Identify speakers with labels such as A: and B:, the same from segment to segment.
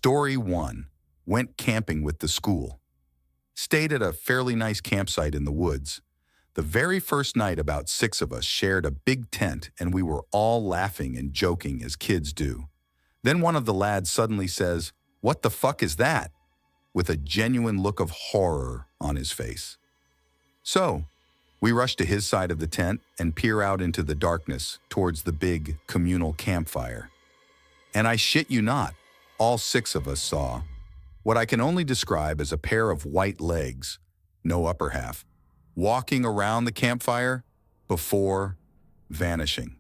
A: Story 1. Went camping with the school. Stayed at a fairly nice campsite in the woods. The very first night, about 6 of us shared a big tent and we were all laughing and joking as kids do. Then one of the lads suddenly says, "What the fuck is that?" with a genuine look of horror on his face. So, we rush to his side of the tent and peer out into the darkness towards the big communal campfire. And I shit you not, all 6 of us saw what I can only describe as a pair of white legs, no upper half, walking around the campfire before vanishing.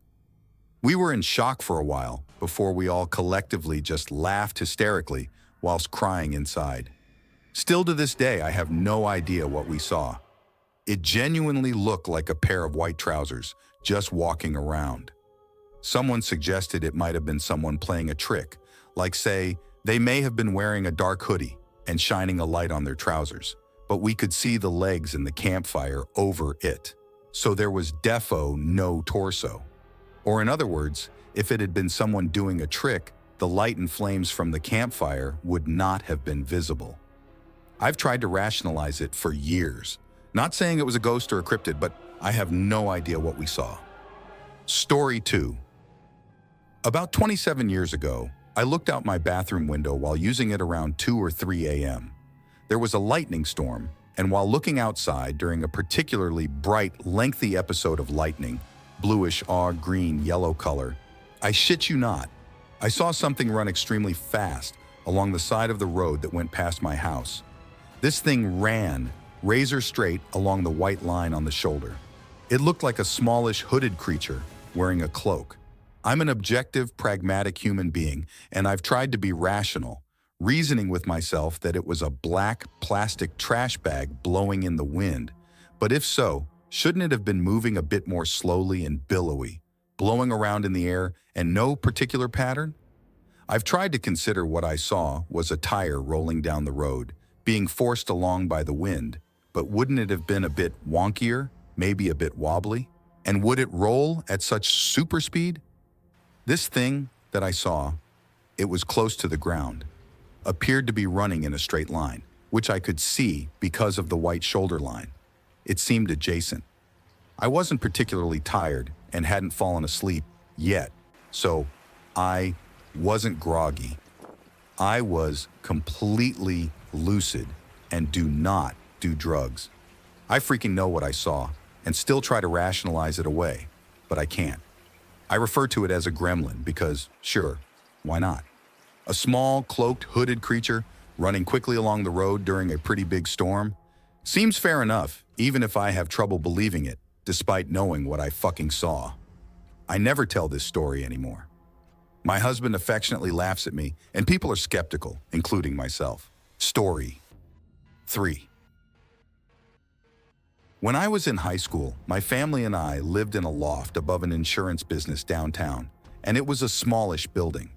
A: We were in shock for a while before we all collectively just laughed hysterically whilst crying inside. Still to this day, I have no idea what we saw. It genuinely looked like a pair of white trousers just walking around. Someone suggested it might have been someone playing a trick, like say, they may have been wearing a dark hoodie and shining a light on their trousers, but we could see the legs in the campfire over it. So there was defo no torso. Or in other words, if it had been someone doing a trick, the light and flames from the campfire would not have been visible. I've tried to rationalize it for years. Not saying it was a ghost or a cryptid, but I have no idea what we saw. Story 2. About 27 years ago, I looked out my bathroom window while using it around 2 or 3 a.m. There was a lightning storm, and while looking outside during a particularly bright, lengthy episode of lightning, bluish, green, yellow color, I shit you not, I saw something run extremely fast along the side of the road that went past my house. This thing ran razor straight along the white line on the shoulder. It looked like a smallish hooded creature wearing a cloak. I'm an objective, pragmatic human being, and I've tried to be rational, reasoning with myself that it was a black plastic trash bag blowing in the wind. But if so, shouldn't it have been moving a bit more slowly and billowy, blowing around in the air and no particular pattern? I've tried to consider what I saw was a tire rolling down the road, being forced along by the wind, but wouldn't it have been a bit wonkier, maybe a bit wobbly? And would it roll at such super speed? This thing that I saw, it was close to the ground, appeared to be running in a straight line, which I could see because of the white shoulder line. It seemed adjacent. I wasn't particularly tired and hadn't fallen asleep yet, so I wasn't groggy. I was completely lucid and do not do drugs. I freaking know what I saw and still try to rationalize it away, but I can't. I refer to it as a gremlin because, sure, why not? A small, cloaked, hooded creature running quickly along the road during a pretty big storm seems fair enough, even if I have trouble believing it, despite knowing what I fucking saw. I never tell this story anymore. My husband affectionately laughs at me, and people are skeptical, including myself. Story 3. When I was in high school, my family and I lived in a loft above an insurance business downtown, and it was a smallish building.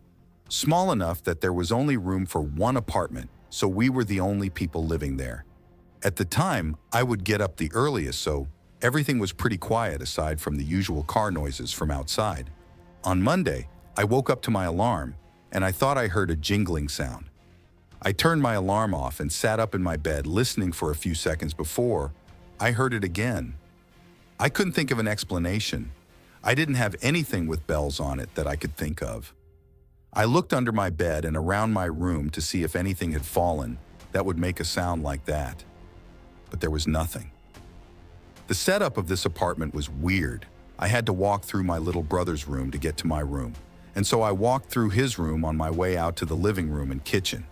A: Small enough that there was only room for one apartment, so we were the only people living there. At the time, I would get up the earliest, so everything was pretty quiet aside from the usual car noises from outside. On Monday, I woke up to my alarm, and I thought I heard a jingling sound. I turned my alarm off and sat up in my bed listening for a few seconds before I heard it again. I couldn't think of an explanation. I didn't have anything with bells on it that I could think of. I looked under my bed and around my room to see if anything had fallen that would make a sound like that. But there was nothing. The setup of this apartment was weird. I had to walk through my little brother's room to get to my room, and so I walked through his room on my way out to the living room and kitchen.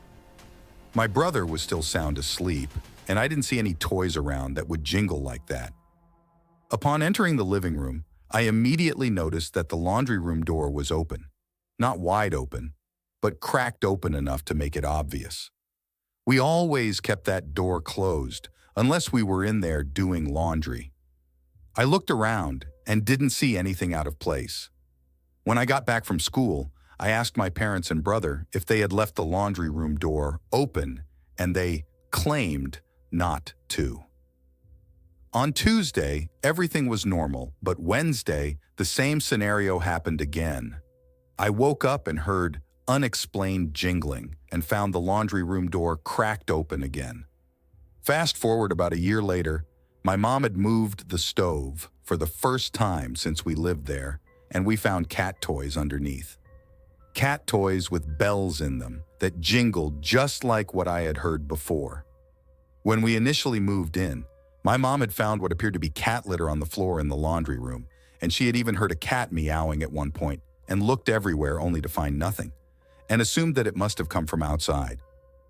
A: My brother was still sound asleep, and I didn't see any toys around that would jingle like that. Upon entering the living room, I immediately noticed that the laundry room door was open. Not wide open, but cracked open enough to make it obvious. We always kept that door closed, unless we were in there doing laundry. I looked around and didn't see anything out of place. When I got back from school, I asked my parents and brother if they had left the laundry room door open, and they claimed not to. On Tuesday, everything was normal, but Wednesday, the same scenario happened again. I woke up and heard unexplained jingling and found the laundry room door cracked open again. Fast forward about a year later, my mom had moved the stove for the first time since we lived there, and we found cat toys underneath. Cat toys with bells in them that jingled just like what I had heard before. When we initially moved in, my mom had found what appeared to be cat litter on the floor in the laundry room, and she had even heard a cat meowing at one point and looked everywhere only to find nothing, and assumed that it must have come from outside.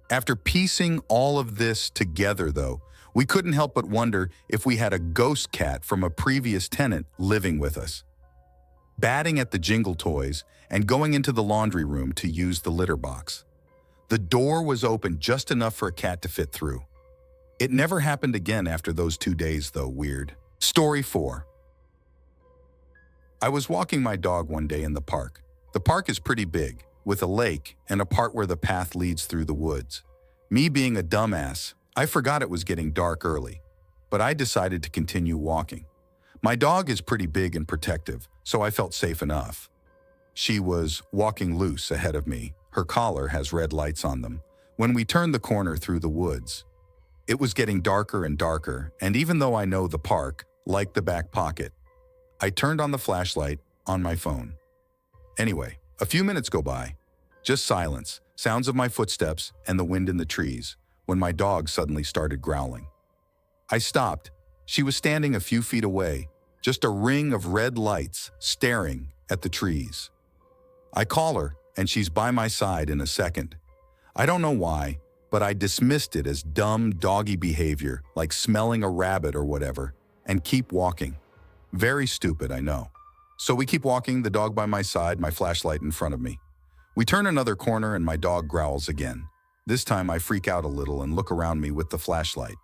A: After piecing all of this together, though, we couldn't help but wonder if we had a ghost cat from a previous tenant living with us. Batting at the jingle toys and going into the laundry room to use the litter box. The door was open just enough for a cat to fit through. It never happened again after those 2 days, though. Weird. Story 4. I was walking my dog one day in the park. The park is pretty big, with a lake and a part where the path leads through the woods. Me being a dumbass, I forgot it was getting dark early, but I decided to continue walking. My dog is pretty big and protective, so I felt safe enough. She was walking loose ahead of me. Her collar has red lights on them. When we turned the corner through the woods, it was getting darker and darker, and even though I know the park like the back pocket, I turned on the flashlight on my phone. Anyway, a few minutes go by. Just silence, sounds of my footsteps and the wind in the trees, when my dog suddenly started growling. I stopped. She was standing a few feet away, just a ring of red lights staring at the trees. I call her, and she's by my side in a second. I don't know why, but I dismissed it as dumb doggy behavior, like smelling a rabbit or whatever, and keep walking. Very stupid, I know. So we keep walking, the dog by my side, my flashlight in front of me. We turn another corner and my dog growls again. This time I freak out a little and look around me with the flashlight.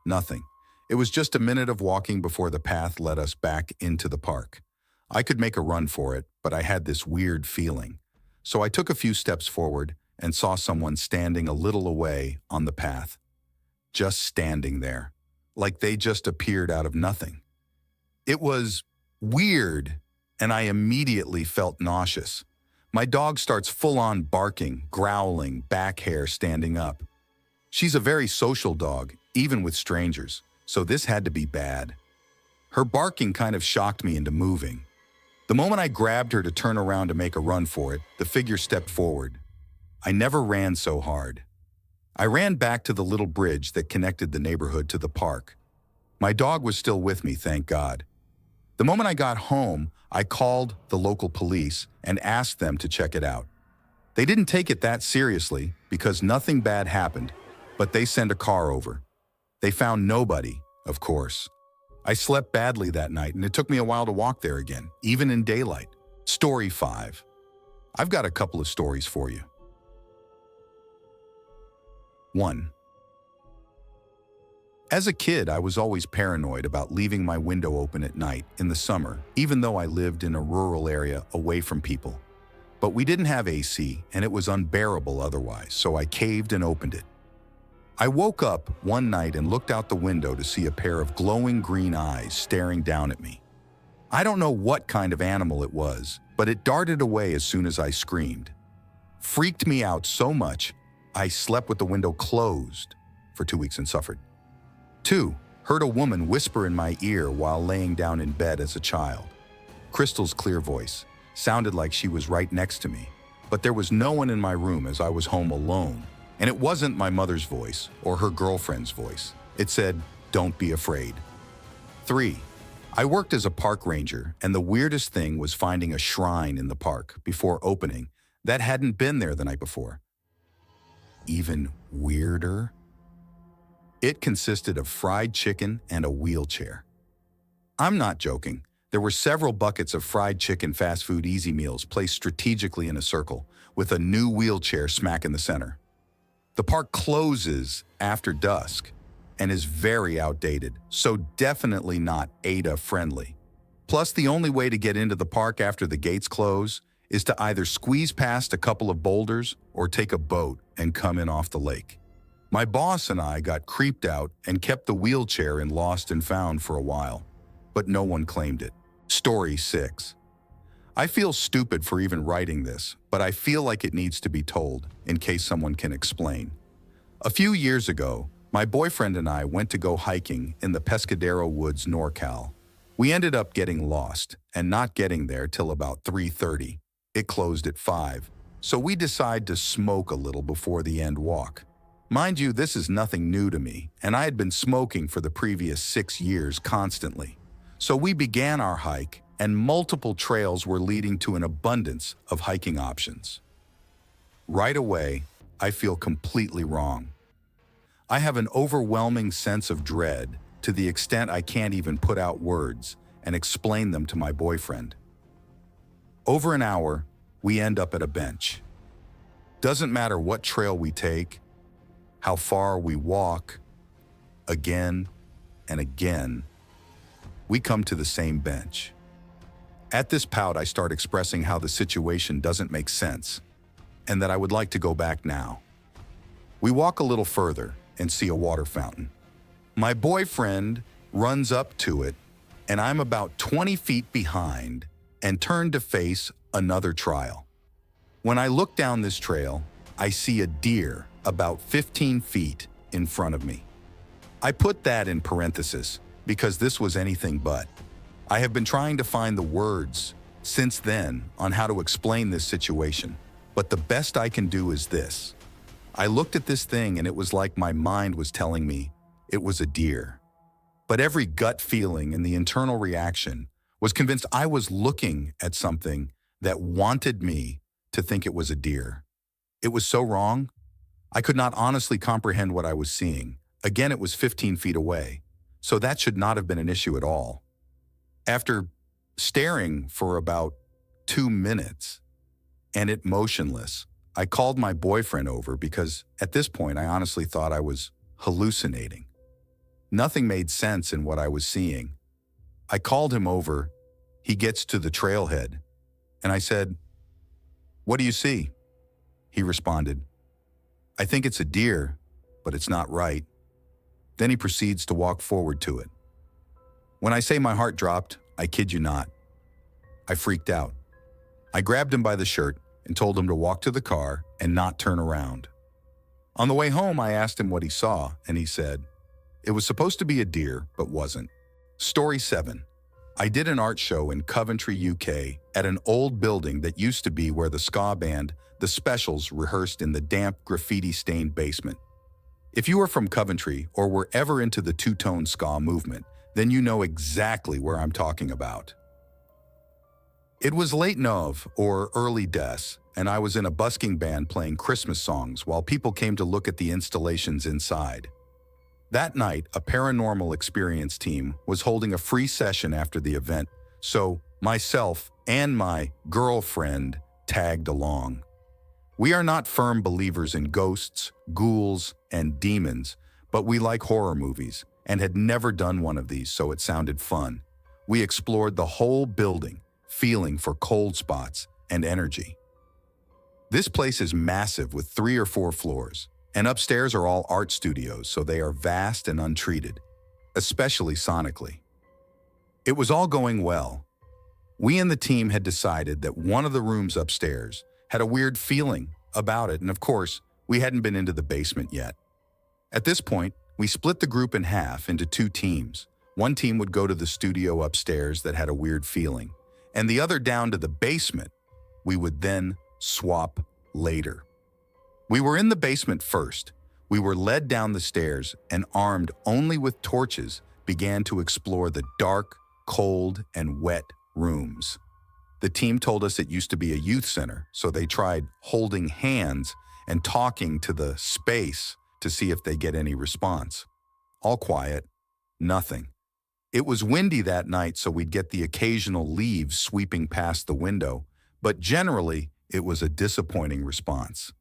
A: Nothing. It was just a minute of walking before the path led us back into the park. I could make a run for it, but I had this weird feeling. So I took a few steps forward and saw someone standing a little away on the path. Just standing there, like they just appeared out of nothing. It was weird, and I immediately felt nauseous. My dog starts full-on barking, growling, back hair standing up. She's a very social dog, even with strangers, so this had to be bad. Her barking kind of shocked me into moving. The moment I grabbed her to turn around to make a run for it, the figure stepped forward. I never ran so hard. I ran back to the little bridge that connected the neighborhood to the park. My dog was still with me, thank God. The moment I got home, I called the local police and asked them to check it out. They didn't take it that seriously because nothing bad happened, but they sent a car over. They found nobody, of course. I slept badly that night, and it took me a while to walk there again, even in daylight. Story 5. I've got a couple of stories for you. 1. As a kid, I was always paranoid about leaving my window open at night in the summer, even though I lived in a rural area away from people. But we didn't have AC, and it was unbearable otherwise, so I caved and opened it. I woke up one night and looked out the window to see a pair of glowing green eyes staring down at me. I don't know what kind of animal it was, but it darted away as soon as I screamed. Freaked me out so much, I slept with the window closed for 2 weeks and suffered. 2. Heard a woman whisper in my ear while laying down in bed as a child. Crystal's clear voice sounded like she was right next to me, but there was no one in my room as I was home alone, and it wasn't my mother's voice or her girlfriend's voice. It said, "Don't be afraid." 3. I worked as a park ranger, and the weirdest thing was finding a shrine in the park before opening that hadn't been there the night before. Even weirder? It consisted of fried chicken and a wheelchair. I'm not joking. There were several buckets of fried chicken fast food easy meals placed strategically in a circle, with a new wheelchair smack in the center. The park closes after dusk and is very outdated, so definitely not ADA-friendly. Plus, the only way to get into the park after the gates close is to either squeeze past a couple of boulders or take a boat and come in off the lake. My boss and I got creeped out and kept the wheelchair in Lost and Found for a while, but no one claimed it. Story 6. I feel stupid for even writing this, but I feel like it needs to be told in case someone can explain. A few years ago, my boyfriend and I went to go hiking in the Pescadero Woods, NorCal. We ended up getting lost and not getting there till about 3:30. It closed at 5, so we decided to smoke a little before the end walk. Mind you, this is nothing new to me, and I had been smoking for the previous 6 years constantly. So we began our hike, and multiple trails were leading to an abundance of hiking options. Right away, I feel completely wrong. I have an overwhelming sense of dread to the extent I can't even put out words and explain them to my boyfriend. Over an hour, we end up at a bench. Doesn't matter what trail we take, how far we walk, again and again, we come to the same bench. At this pout, I start expressing how the situation doesn't make sense and that I would like to go back now. We walk a little further and see a water fountain. My boyfriend runs up to it, and I'm about 20 feet behind and turn to face another trial. When I look down this trail, I see a deer about 15 feet in front of me. I put that in parentheses because this was anything but. I have been trying to find the words since then on how to explain this situation, but the best I can do is this. I looked at this thing and it was like my mind was telling me it was a deer. But every gut feeling and the internal reaction was convinced I was looking at something that wanted me to think it was a deer. It was so wrong. I could not honestly comprehend what I was seeing. Again, it was 15 feet away, so that should not have been an issue at all. After staring for about 2 minutes and it motionless, I called my boyfriend over because at this point I honestly thought I was hallucinating. Nothing made sense in what I was seeing. I called him over. He gets to the trailhead, and I said, "What do you see?" He responded, "I think it's a deer, but it's not right." Then he proceeds to walk forward to it. When I say my heart dropped, I kid you not. I freaked out. I grabbed him by the shirt and told him to walk to the car and not turn around. On the way home, I asked him what he saw, and he said, it was supposed to be a deer, but wasn't. Story 7. I did an art show in Coventry, UK, at an old building that used to be where the ska band, The Specials, rehearsed in the damp, graffiti-stained basement. If you are from Coventry or were ever into the two-tone ska movement, then you know exactly where I'm talking about. It was late Nov, or early Des, and I was in a busking band playing Christmas songs while people came to look at the installations inside. That night, a paranormal experience team was holding a free session after the event, so myself and my girlfriend tagged along. We are not firm believers in ghosts, ghouls, and demons, but we like horror movies and had never done one of these, so it sounded fun. We explored the whole building, feeling for cold spots and energy. This place is massive with 3 or 4 floors, and upstairs are all art studios, so they are vast and untreated, especially sonically. It was all going well. We and the team had decided that one of the rooms upstairs had a weird feeling about it, and of course, we hadn't been into the basement yet. At this point, we split the group in half into 2 teams. One team would go to the studio upstairs that had a weird feeling, and the other down to the basement. We would then swap later. We were in the basement first. We were led down the stairs and, armed only with torches, began to explore the dark, cold, and wet rooms. The team told us it used to be a youth center, so they tried holding hands and talking to the space to see if they get any response. All quiet, nothing. It was windy that night, so we'd get the occasional leaves sweeping past the window, but generally it was a disappointing response.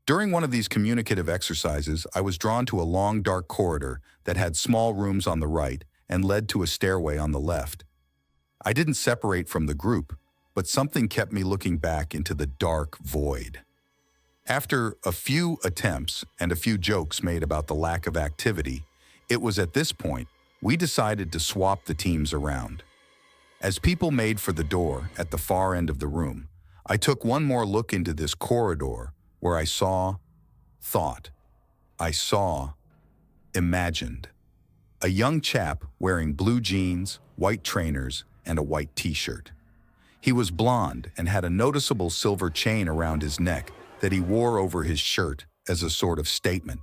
A: During one of these communicative exercises, I was drawn to a long, dark corridor that had small rooms on the right and led to a stairway on the left. I didn't separate from the group, but something kept me looking back into the dark void. After a few attempts and a few jokes made about the lack of activity, it was at this point we decided to swap the teams around. As people made for the door at the far end of the room, I took one more look into this corridor where I saw, thought, I saw, imagined. A young chap wearing blue jeans, white trainers, and a white t-shirt. He was blonde and had a noticeable silver chain around his neck that he wore over his shirt as a sort of statement.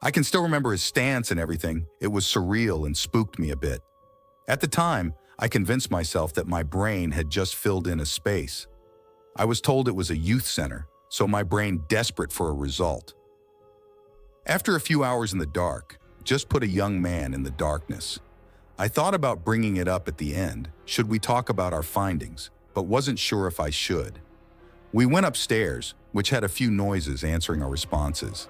A: I can still remember his stance and everything. It was surreal and spooked me a bit. At the time, I convinced myself that my brain had just filled in a space. I was told it was a youth center, so my brain desperate for a result. After a few hours in the dark, just put a young man in the darkness. I thought about bringing it up at the end, should we talk about our findings, but wasn't sure if I should. We went upstairs, which had a few noises answering our responses.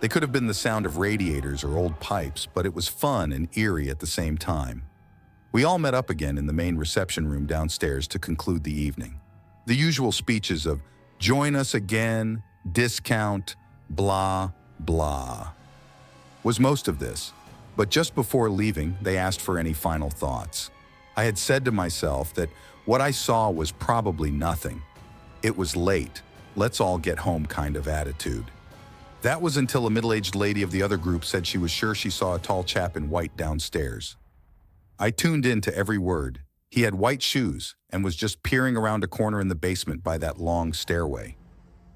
A: They could have been the sound of radiators or old pipes, but it was fun and eerie at the same time. We all met up again in the main reception room downstairs to conclude the evening. The usual speeches of, join us again, discount, blah, blah, was most of this. But just before leaving, they asked for any final thoughts. I had said to myself that what I saw was probably nothing. It was late, let's all get home kind of attitude. That was until a middle-aged lady of the other group said she was sure she saw a tall chap in white downstairs. I tuned in to every word. He had white shoes and was just peering around a corner in the basement by that long stairway.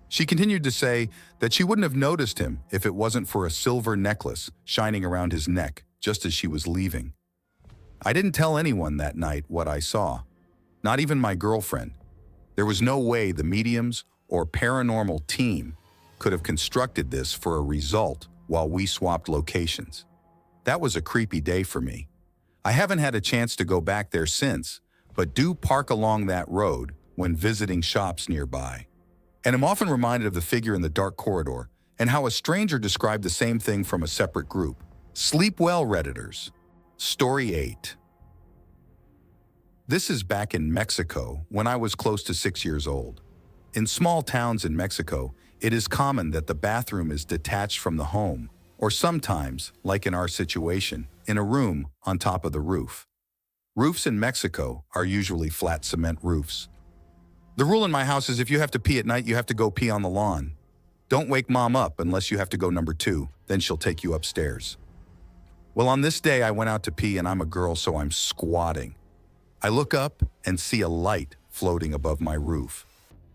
A: She continued to say that she wouldn't have noticed him if it wasn't for a silver necklace shining around his neck just as she was leaving. I didn't tell anyone that night what I saw, not even my girlfriend. There was no way the mediums or paranormal team could have constructed this for a result while we swapped locations. That was a creepy day for me. I haven't had a chance to go back there since, but do park along that road when visiting shops nearby. And I'm often reminded of the figure in the dark corridor and how a stranger described the same thing from a separate group. Sleep well, Redditors. Story 8. This is back in Mexico when I was close to 6 years old. In small towns in Mexico, it is common that the bathroom is detached from the home, or sometimes, like in our situation, in a room on top of the roof. Roofs in Mexico are usually flat cement roofs. The rule in my house is if you have to pee at night, you have to go pee on the lawn. Don't wake mom up unless you have to go number 2, then she'll take you upstairs. Well, on this day I went out to pee and I'm a girl, so I'm squatting. I look up and see a light floating above my roof.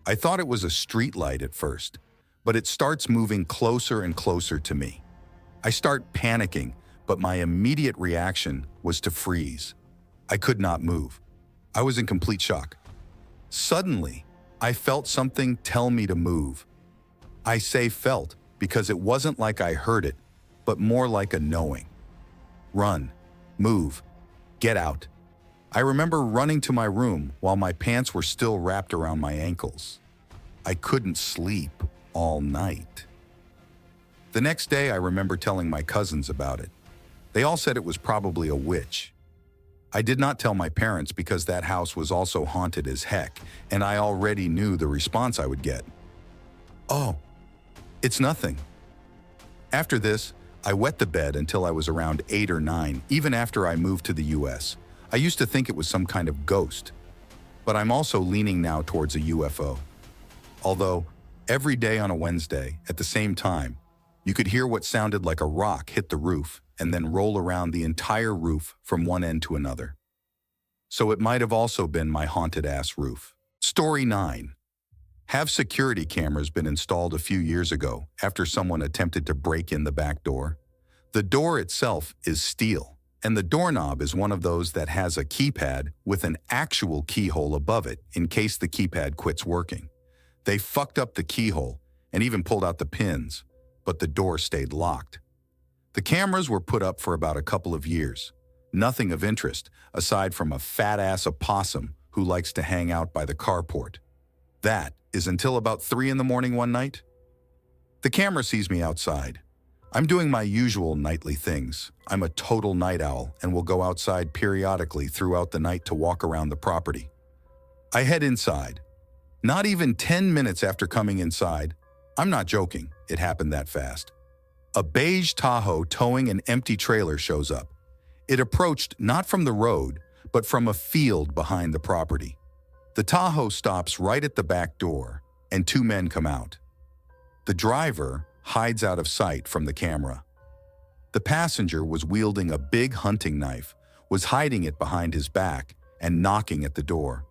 A: I thought it was a street light at first, but it starts moving closer and closer to me. I start panicking, but my immediate reaction was to freeze. I could not move. I was in complete shock. Suddenly, I felt something tell me to move. I say felt because it wasn't like I heard it, but more like a knowing. Run, move, get out. I remember running to my room while my pants were still wrapped around my ankles. I couldn't sleep all night. The next day, I remember telling my cousins about it. They all said it was probably a witch. I did not tell my parents because that house was also haunted as heck, and I already knew the response I would get. Oh, it's nothing. After this, I wet the bed until I was around 8 or 9, even after I moved to the US. I used to think it was some kind of ghost, but I'm also leaning now towards a UFO. Although, every day on a Wednesday, at the same time, you could hear what sounded like a rock hit the roof and then roll around the entire roof from one end to another. So it might have also been my haunted-ass roof. Story 9. Have security cameras been installed a few years ago after someone attempted to break in the back door? The door itself is steel, and the doorknob is one of those that has a keypad with an actual keyhole above it in case the keypad quits working. They fucked up the keyhole and even pulled out the pins, but the door stayed locked. The cameras were put up for about a couple of years. Nothing of interest, aside from a fat-ass opossum who likes to hang out by the carport. That is until about 3 in the morning one night. The camera sees me outside. I'm doing my usual nightly things. I'm a total night owl and will go outside periodically throughout the night to walk around the property. I head inside. Not even 10 minutes after coming inside, I'm not joking, it happened that fast. A beige Tahoe towing an empty trailer shows up. It approached not from the road, but from a field behind the property. The Tahoe stops right at the back door, and two men come out. The driver hides out of sight from the camera. The passenger was wielding a big hunting knife, was hiding it behind his back, and knocking at the door.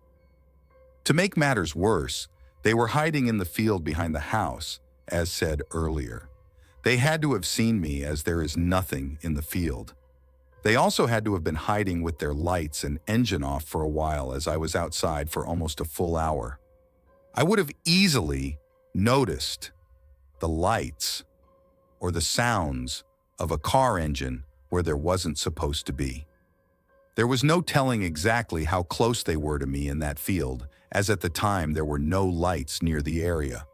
A: To make matters worse, they were hiding in the field behind the house, as said earlier. They had to have seen me, as there is nothing in the field. They also had to have been hiding with their lights and engine off for a while, as I was outside for almost a full hour. I would have easily noticed the lights or the sounds of a car engine where there wasn't supposed to be. There was no telling exactly how close they were to me in that field, as at the time there were no lights near the area.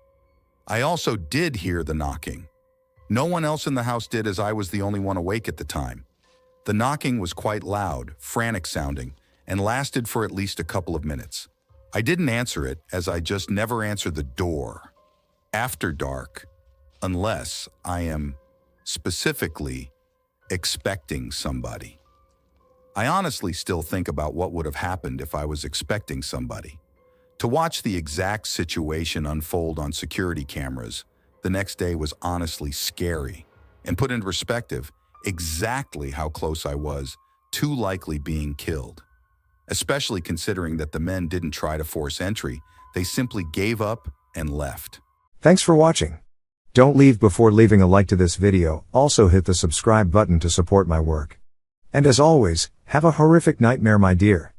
A: I also did hear the knocking. No one else in the house did, as I was the only one awake at the time. The knocking was quite loud, frantic sounding, and lasted for at least a couple of minutes. I didn't answer it, as I just never answer the door after dark, unless I am specifically expecting somebody. I honestly still think about what would have happened if I was expecting somebody. To watch the exact situation unfold on security cameras the next day was honestly scary, and put into perspective exactly how close I was to likely being killed. Especially considering that the men didn't try to force entry, they simply gave up and left.
B: Thanks for watching. Don't leave before leaving a like to this video. Also hit the subscribe button to support my work. And as always, have a horrific nightmare, my dear.